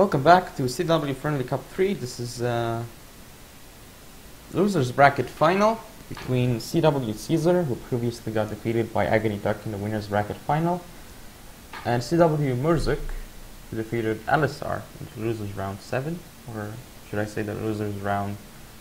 Welcome back to CW Friendly Cup 3. This is losers bracket final between CW Caesar, who previously got defeated by Agony Duck in the winners bracket final, and CW Murzuk, who defeated LSR in the losers round 7, or should I say the losers round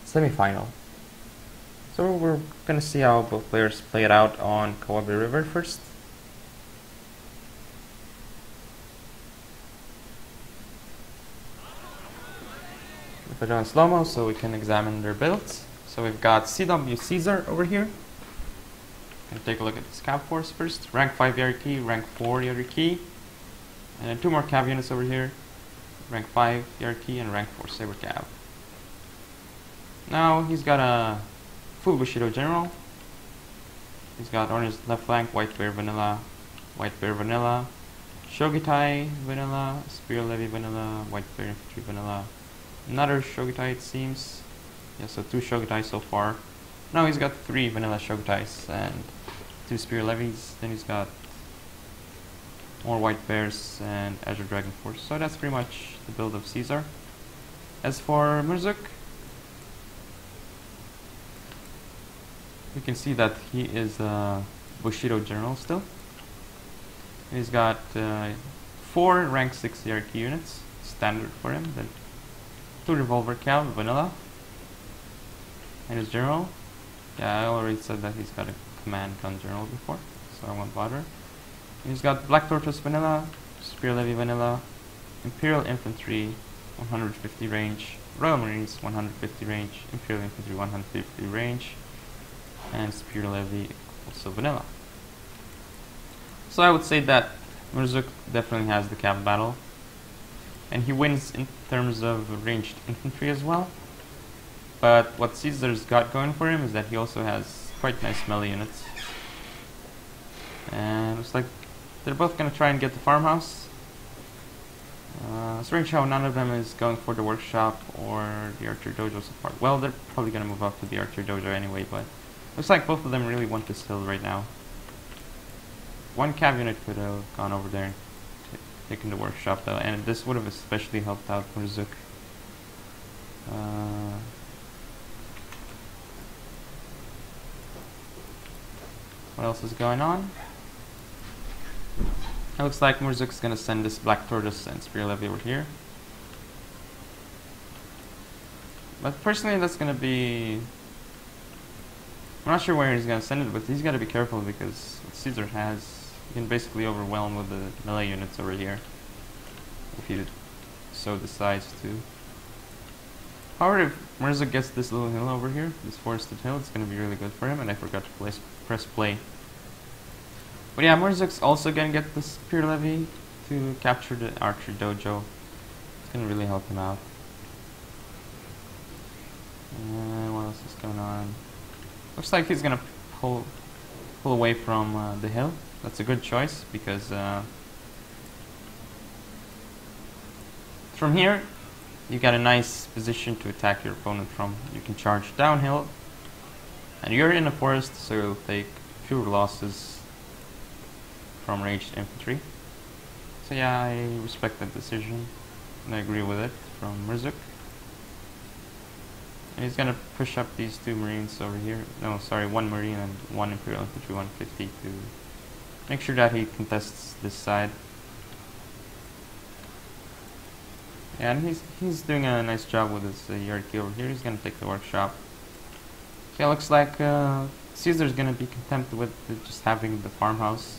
semi-final. So we're gonna see how both players play it out on Kawabe River first. Put it on slow-mo so we can examine their builds. So we've got CW Caesar over here. And take a look at the Scout Force first. Rank 5 Yariki, rank 4 Yariki. And then 2 more Cav units over here. Rank 5 Yariki and rank 4 Saber Cav. Now he's got a full Bushido General. He's got on his left flank White Bear Vanilla, Shogitai Vanilla, Spear Levy Vanilla, White Bear Infantry Vanilla. Another Shogitai, it seems. Yeah, so 2 Shogitai so far. Now he's got 3 vanilla Shogitais and 2 Spear Levies. Then he's got more White Bears and Azure Dragon Force. So that's pretty much the build of Caesar. As for Murzuk, you can see that he is a Bushido General still. He's got 4 rank 6 ERK units, standard for him. Then 2 Revolver Cav, vanilla. And his General. Yeah, I already said that he's got a Command Gun General before, so I won't bother. And he's got Black Tortoise vanilla, Spear Levy vanilla, Imperial Infantry 150 range, Royal Marines 150 range, Imperial Infantry 150 range, and Spear Levy also vanilla. So I would say that Murzuk definitely has the Cav battle. And he wins in terms of ranged infantry as well. But what Caesar's got going for him is that he also has quite nice melee units. And looks like they're both going to try and get the farmhouse. Strange how none of them is going for the workshop or the Archer Dojo so far. Well, they're probably going to move up to the Archer Dojo anyway, but looks like both of them really want this hill right now. One Cav unit could have gone over there and taken the workshop though, and this would have especially helped out Murzuk. What else is going on? It looks like Murzuk's gonna send this Black Tortoise and Spear Levy over here. But personally that's gonna be... I'm not sure where he's gonna send it, but he's gotta be careful because what Caesar has, you can basically overwhelm with the melee units over here if he so decides to. However, if Murzuk gets this little hill over here, this forested hill, it's going to be really good for him, and I forgot to press play. But yeah, Murzuk's also going to get the Spear Levy to capture the Archer Dojo. It's going to really help him out. And what else is going on? Looks like he's going to pull away from the hill. That's a good choice because from here you got a nice position to attack your opponent from. You can charge downhill and you're in a forest, so you'll take fewer losses from ranged infantry. So yeah, I respect that decision and I agree with it from Murzuk. And he's gonna push up these 2 Marines over here. No, sorry, 1 Marine and 1 Imperial Infantry 150 to make sure that he contests this side. Yeah, and he's doing a nice job with his Yariki over here. He's gonna take the workshop. So yeah, looks like Caesar's gonna be content with just having the farmhouse.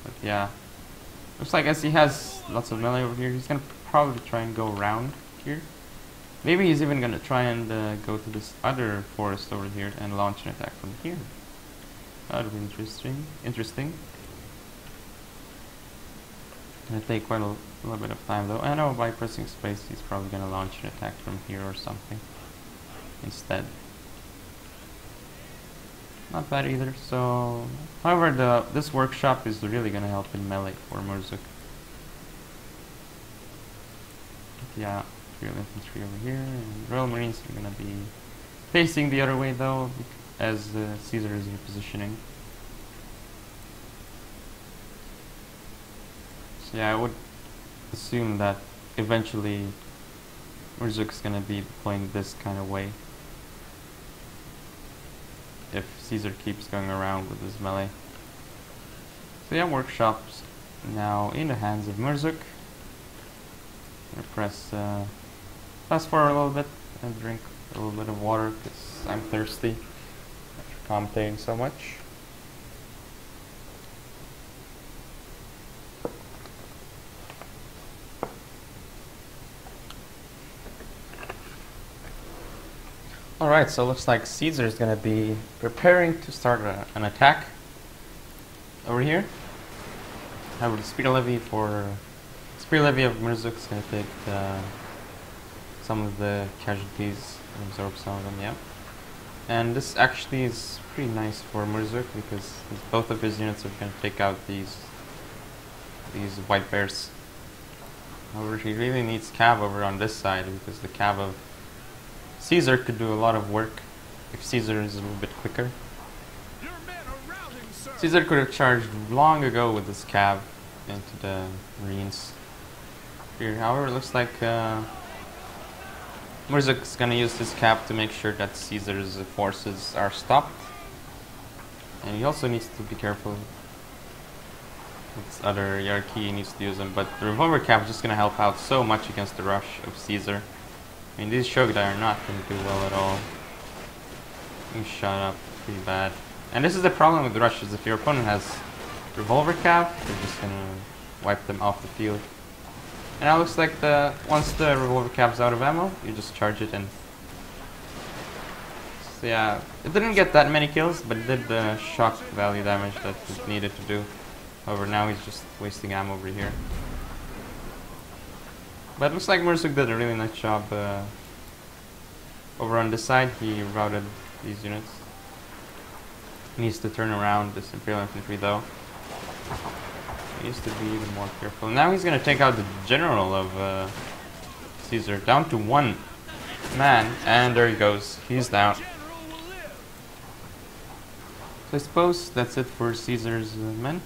But yeah, looks like as he has lots of melee over here, he's gonna probably try and go around here. Maybe he's even gonna try and go to this other forest over here and launch an attack from here. That would be interesting. Gonna take quite a little bit of time though. I know by pressing space he's probably gonna launch an attack from here or something instead. Not bad either. So, however, this workshop is really gonna help in melee for Murzuk. Yeah. Imperial Infantry over here, and Royal Marines are going to be facing the other way though, as Caesar is repositioning. So yeah, I would assume that eventually Murzuk's gonna be playing this kind of way if Caesar keeps going around with his melee. So yeah, workshops now in the hands of Murzuk. Gonna press fast forward a little bit and drink a little bit of water because I'm thirsty after commentating so much. Alright, so it looks like Caesar is going to be preparing to start an attack over here. However, the spear levy of Murzuk is going to take some of the casualties and absorb some of them, yeah. And this actually is pretty nice for Murzuk because both of his units are going to take out these white bears. However, he really needs cav over on this side because the cav of Caesar could do a lot of work if Caesar is a little bit quicker. Caesar could have charged long ago with this cav into the Marines. Here, however, it looks like Murzuk's gonna use this cav to make sure that Caesar's forces are stopped. And he also needs to be careful with other hierarchy, he needs to use them, but the revolver cav is just gonna help out so much against the rush of Caesar. I mean, these Shogadai are not going to do well at all. Being shot up pretty bad. And this is the problem with the rushes. If your opponent has revolver cav, they're just going to wipe them off the field. And now it looks like once the revolver cav's out of ammo, you just charge it in. So yeah, it didn't get that many kills, but it did the shock value damage that it needed to do. However, now he's just wasting ammo over here. But it looks like Murzuk did a really nice job over on this side. He routed these units. He needs to turn around this Imperial Infantry though. He needs to be even more careful. Now he's going to take out the general of Caesar down to one man. And there he goes. He's down. So I suppose that's it for Caesar's men.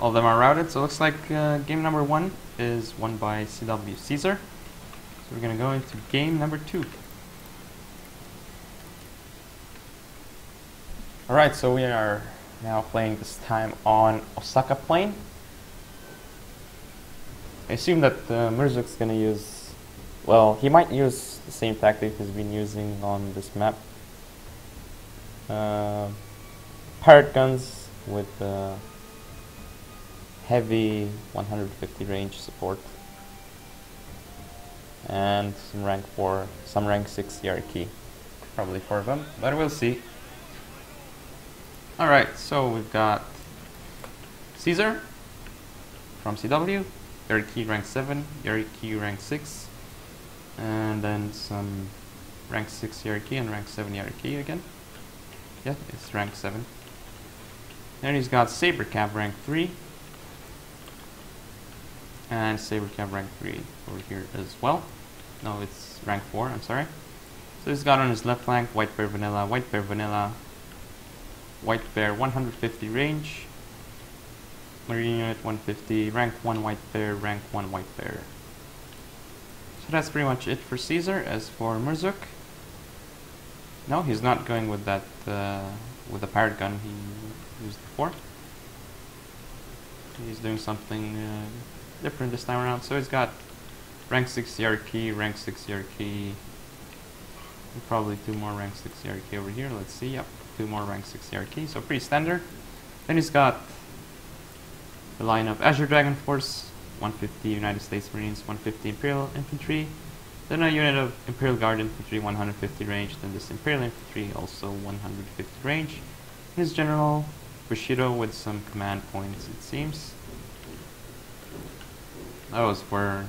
All of them are routed. So it looks like game number 1 is won by CW Caesar. So we're going to go into game number 2. Alright, so we are now playing this time on Osaka Plain. I assume that Murzuk's going to use, well, he might use the same tactic he's been using on this map. Pirate guns with heavy 150 range support and some rank 4, some rank 6 hierarchy, probably 4 of them, but we'll see. Alright, so we've got Caesar from CW, hierarchy rank 7, hierarchy rank 6, and then some rank 6 hierarchy and rank 7 hierarchy again. Yeah, it's rank 7. Then he's got Saber Cav rank 3, and Saber Cav rank 3 over here as well. No, it's rank 4, I'm sorry. So he's got on his left flank White Bear Vanilla, White Bear Vanilla, White Bear 150 range, Marine Unit 150, rank 1 White Bear, rank 1 White Bear. So that's pretty much it for Caesar. As for Murzuk, no, he's not going with that, with the pirate gun he used before. He's doing something different this time around. So he's got rank 6 hierarchy, rank 6 hierarchy, and probably 2 more rank 6 hierarchy over here. Let's see, yep, 2 more rank 6 hierarchy, so pretty standard. Then he's got the line of Azure Dragon Force, 150 United States Marines, 150 Imperial Infantry, then a unit of Imperial Guard Infantry, 150 range, then this Imperial Infantry, also 150 range. His general, Bushido, with some command points, it seems. That was for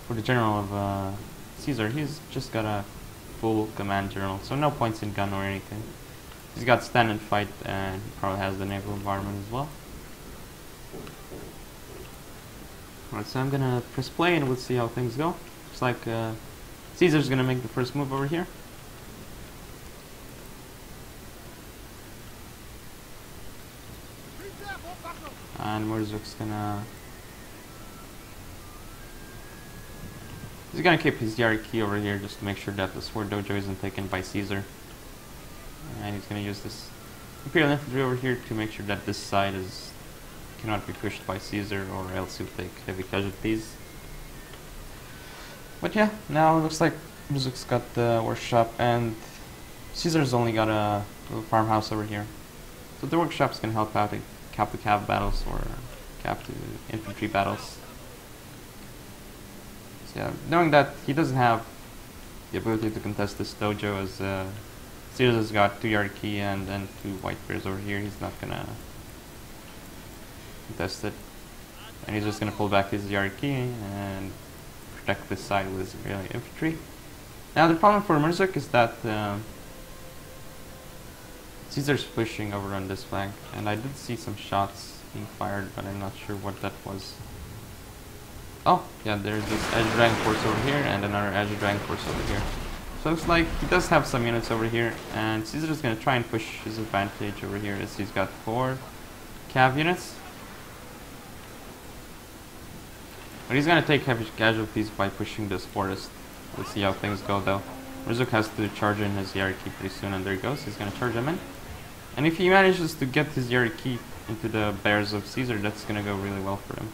the general of Caesar. He's just got a full command general, so no points in gun or anything. He's got stand and fight, and he probably has the naval environment as well. Alright, so I'm gonna press play and we'll see how things go. Looks like Caesar's gonna make the first move over here. and Murzuk's gonna... He's gonna keep his Yariki over here just to make sure that the Sword Dojo isn't taken by Caesar. And he's gonna use this Imperial Infantry over here to make sure that this side cannot be pushed by Caesar, or else he'll take heavy casualties. But yeah, now it looks like Murzuk's got the workshop, and Caesar's only got a little farmhouse over here. So the workshop's gonna help out in cap-to-cap battles or cap-to-infantry battles. So yeah, knowing that he doesn't have the ability to contest this dojo, as Caesar's got 2 Yariki and 2 White Bears over here, he's not gonna contest it. And he's just gonna pull back his Yariki and protect this side with his Imperial Infantry. Now the problem for Murzuk is that Caesar's pushing over on this flank, and I did see some shots being fired, but I'm not sure what that was. Oh, yeah, there's this Edge Dragon Force over here and another Edge Dragon Force over here. So it looks like he does have some units over here, and Caesar's gonna try and push his advantage over here, as he's got 4 cav units. But he's gonna take heavy casualties by pushing this forest. Let's see how things go though. Murzuk has to charge in his Yariki pretty soon, and there he goes. He's gonna charge him in. And if he manages to get his Yariki into the bears of Caesar, that's gonna go really well for him.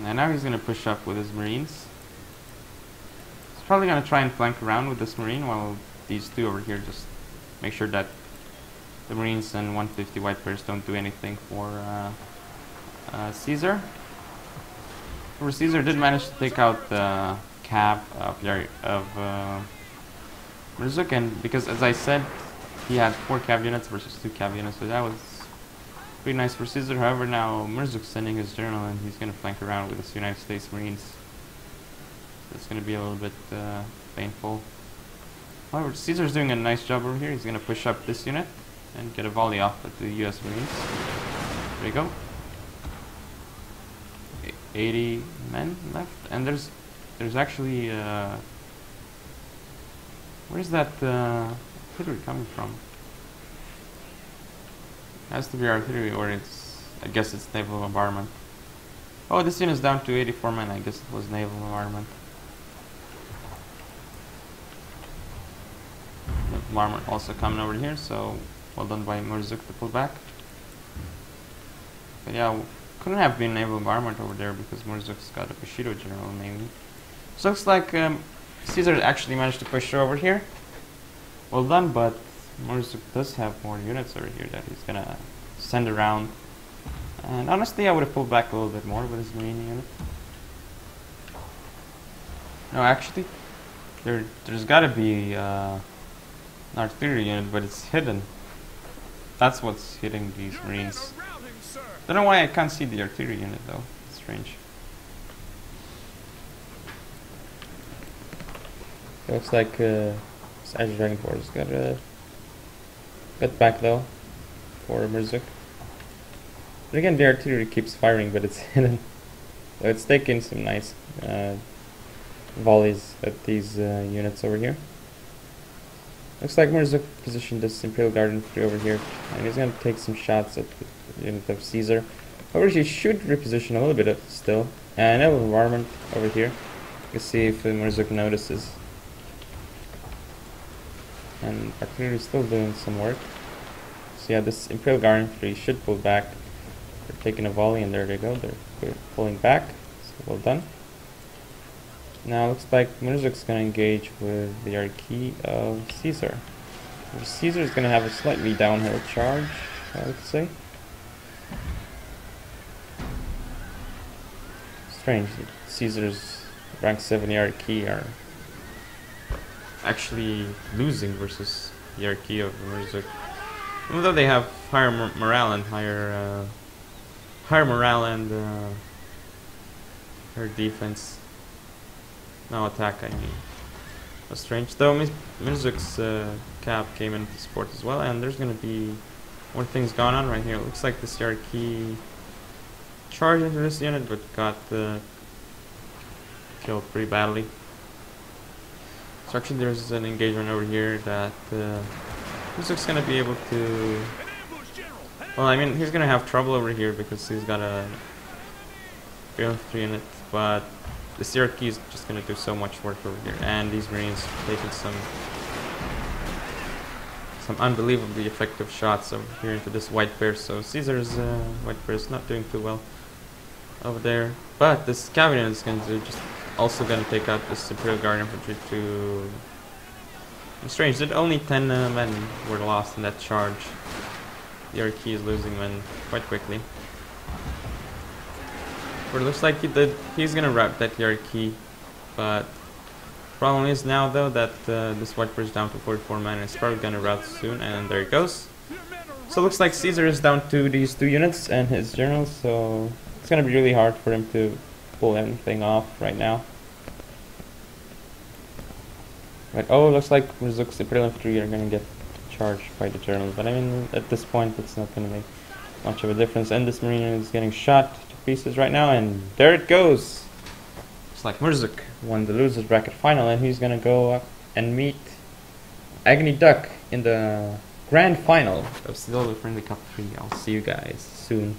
And now he's gonna push up with his Marines. He's probably gonna try and flank around with this Marine, while these 2 over here just make sure that the Marines and 150 White Bears don't do anything for Caesar. For Caesar did manage to take out the cav of Murzuk, and because, as I said, he had 4 cav units versus 2 cav units, so that was pretty nice for Caesar. However, now Murzuk's sending his general, and he's going to flank around with his United States Marines. So it's going to be a little bit painful. However, Caesar's doing a nice job over here. He's going to push up this unit and get a volley off at the US Marines. There you go. 80 men left, and there's actually where's that artillery coming from? It has to be artillery, or I guess it's naval bombardment. Oh, this unit is down to 84 men. I guess it was naval bombardment. Naval bombardment also coming over here, so well done by Murzuk to pull back. But yeah, couldn't have been naval bombardment over there because Murzuk's got a Bushido general mainly. So looks like Caesar actually managed to push over here. Well done, but Murzuk does have more units over here that he's gonna send around. And honestly, I would have pulled back a little bit more with his Marine unit. No, actually, there's gotta be an artillery unit, but it's hidden. That's what's hitting these Marines. Don't know why I can't see the artillery unit though. It's strange. It looks like this Edge Dragon Force got back though for Murzuk. But again, the artillery keeps firing, but it's hidden. So it's taking some nice volleys at these units over here. Looks like Murzuk positioned this Imperial Guard infantry over here, and he's going to take some shots at the unit of Caesar. However, he should reposition a little bit still. And naval bombardment over here. Let's see if Murzuk notices. And artillery is still doing some work. So yeah, this Imperial Guard infantry should pull back. They're taking a volley, and there they go. They're pulling back. So well done. Now looks like Murzuk's going to engage with the Yariki of Caesar. Caesar's going to have a slightly downhill charge, I would say. Strange that Caesar's rank 7 Yariki are actually losing versus the Yariki of Murzuk. Even though they have higher morale and higher defense. No attack, I mean. That's strange. Though Murzuk's cap came into support as well, and there's going to be more things going on right here. It looks like this Yariki charged into this unit, but got killed pretty badly. So actually there's an engagement over here that Murzuk's going to be able to Well, I mean, he's gonna have trouble over here because he's got a 3 unit, but the CRT is just gonna do so much work over here, and these Marines taking some unbelievably effective shots over here into this White Bear. So Caesar's White Bear is not doing too well over there, but this cavalry is going to just also going to take out this Imperial Guard infantry to. It's strange that only 10 men were lost in that charge. The RK is losing men quite quickly. But it looks like he's gonna wrap that RK, but problem is now though that this White Bear is down to 44 men and it's probably gonna rout soon, and there it goes. So it looks like Caesar is down to these 2 units and his generals, so it's gonna be really hard for him to pull anything off right now. But oh, looks like Murzook's Imperial Infantry are gonna get charged by the generals, but I mean at this point it's not gonna make much of a difference, and this Marine is getting shot to pieces right now, and there it goes. It's like Murzook won the losers bracket final, and he's gonna go up and meet Agony Duck in the grand final of Silver Friendly Cup 3. I'll see you guys soon.